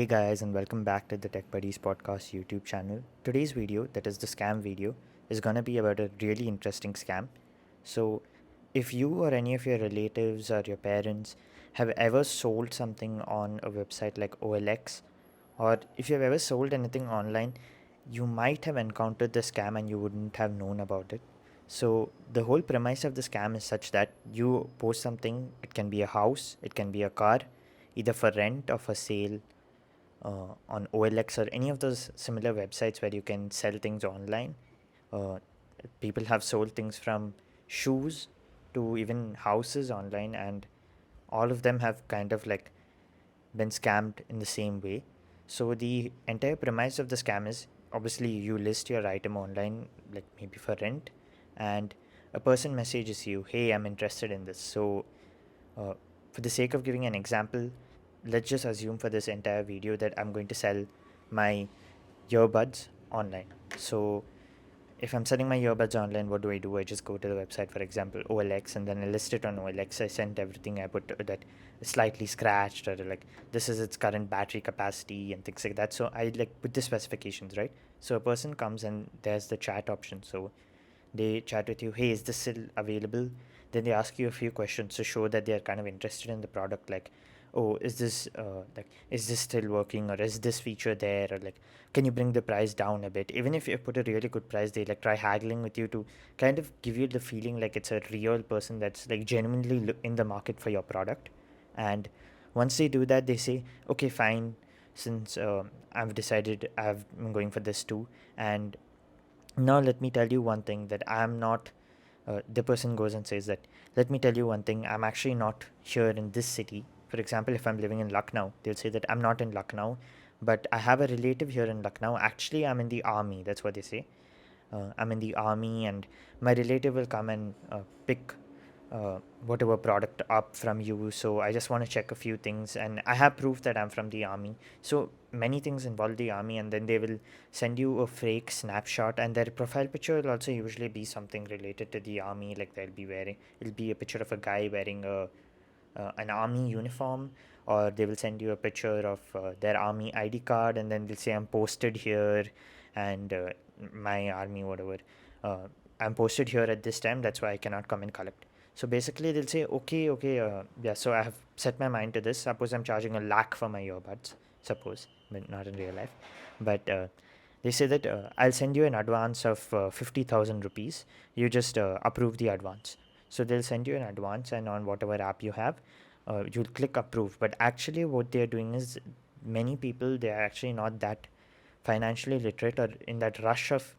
Hey guys, and welcome back to the Tech Buddies podcast YouTube channel. Today's video, that is the scam video, is gonna be about a really interesting scam. So, if you or any of your relatives or your parents have ever sold something on a website like OLX, or if you've ever sold anything online, you might have encountered the scam and you wouldn't have known about it. So, the whole premise of the scam is such that you post something, it can be a house, it can be a car, either for rent or for sale on OLX or any of those similar websites where you can sell things online. Uh, People have sold things from shoes to even houses online, and all of them have kind of like been scammed in the same way. So the entire premise of the scam is obviously you list your item online, like maybe for rent, and a person messages you, "Hey, I'm interested in this." So, uh, for the sake of giving an example, let's just assume for this entire video that I'm going to sell my earbuds online. So if I'm selling my earbuds online, what do? I just go to the website, for example, OLX, and then I list it on OLX. I sent everything. I put that slightly scratched, or like this is its current battery capacity and things like that. So I like put the specifications, right? So a person comes and there's the chat option. So they chat with you, "Hey, is this still available?" Then they ask you a few questions to show that they are kind of interested in the product, like, "Oh, is this still working, or is this feature there, or like, can you bring the price down a bit?" Even if you put a really good price, they like try haggling with you to kind of give you the feeling like it's a real person that's like genuinely in the market for your product. And once they do that, they say, "Okay, fine, since I've decided I'm going for this too." And now let me tell you one thing that I'm not. The person goes and says that, "Let me tell you one thing. I'm actually not here in this city." For example, if I'm living in Lucknow, they'll say that I'm not in Lucknow, but I have a relative here in Lucknow. Actually, I'm in the army. That's what they say. I'm in the army, and my relative will come and pick whatever product up from you. So I just want to check a few things, and I have proof that I'm from the army. So many things involve the army, and then they will send you a fake snapshot, and their profile picture will also usually be something related to the army. Like it'll be a picture of a guy wearing a an army uniform, or they will send you a picture of their army ID card, and then they'll say, "I'm posted here, and my army whatever, uh, I'm posted here at this time. That's why I cannot come and collect." So basically, they'll say, "Okay, okay, yeah. So I have set my mind to this. Suppose I'm charging a lakh for my earbuds. Suppose, but not in real life. But they say that I'll send you an advance of 50,000 rupees. You just approve the advance." So they'll send you an advance, and on whatever app you have, you'll click approve. But actually, what they're doing is many people, they are actually not that financially literate, or in that rush of,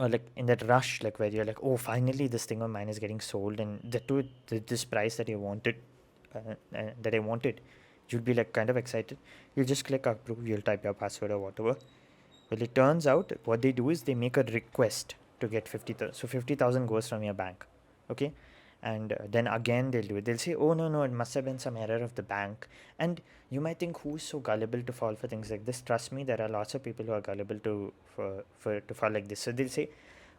or like in that rush, like where you're like, "Oh, finally this thing of mine is getting sold, and this price that you wanted, that I wanted." You'll be like kind of excited. You'll just click approve. You'll type your password or whatever. Well, it turns out what they do is they make a request to get 50,000. So 50,000 goes from your bank. Okay. And then again they'll do it. They'll say, "Oh, no, no, it must have been some error of the bank." And you might think, who's so gullible to fall for things like this? Trust me, there are lots of people who are gullible to fall like this. So they'll say,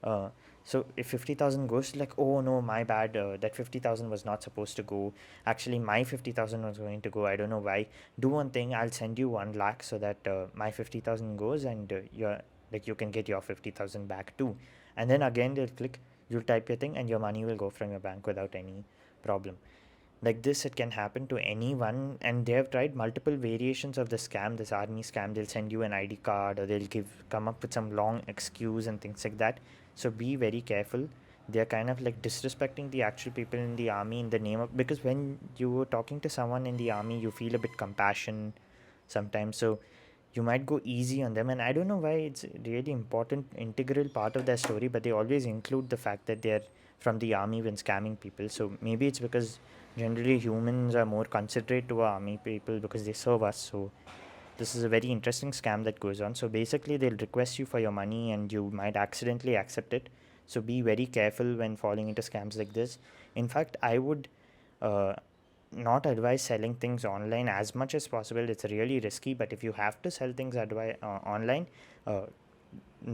uh, so if 50,000 goes, like, "Oh no, my bad, that 50,000 was not supposed to go. Actually, my 50,000 was going to go. I don't know why. Do one thing, I'll send you 1 lakh so that my 50,000 goes, and you're like, you can get your 50,000 back too." And then again they'll click, you'll type your thing, and your money will go from your bank without any problem. Like this, it can happen to anyone, and they have tried multiple variations of the scam, this army scam. They'll send you an ID card, or they'll come up with some long excuse and things like that. So be very careful. They're kind of like disrespecting the actual people in the army in the name of, because when you're talking to someone in the army, you feel a bit compassion sometimes. So you might go easy on them, and I don't know why it's really important integral part of their story, but they always include the fact that they're from the army when scamming people. So maybe it's because generally humans are more considerate to our army people because they serve us. So this is a very interesting scam that goes on. So basically they'll request you for your money, and you might accidentally accept it. So be very careful when falling into scams like this. In fact, I would uh, not advise selling things online as much as possible. It's really risky, but if you have to sell things online, uh,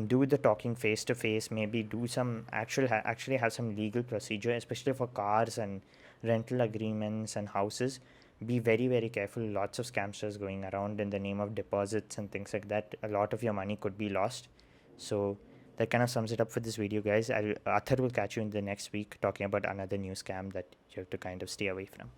do the talking face to face. Maybe do some actually have some legal procedure, especially for cars and rental agreements and houses. be very, very careful. Lots of scamsters going around in the name of deposits and things like that. A lot of your money could be lost. So that kind of sums it up for this video, guys. Athar will catch you in the next week talking about another new scam that you have to kind of stay away from.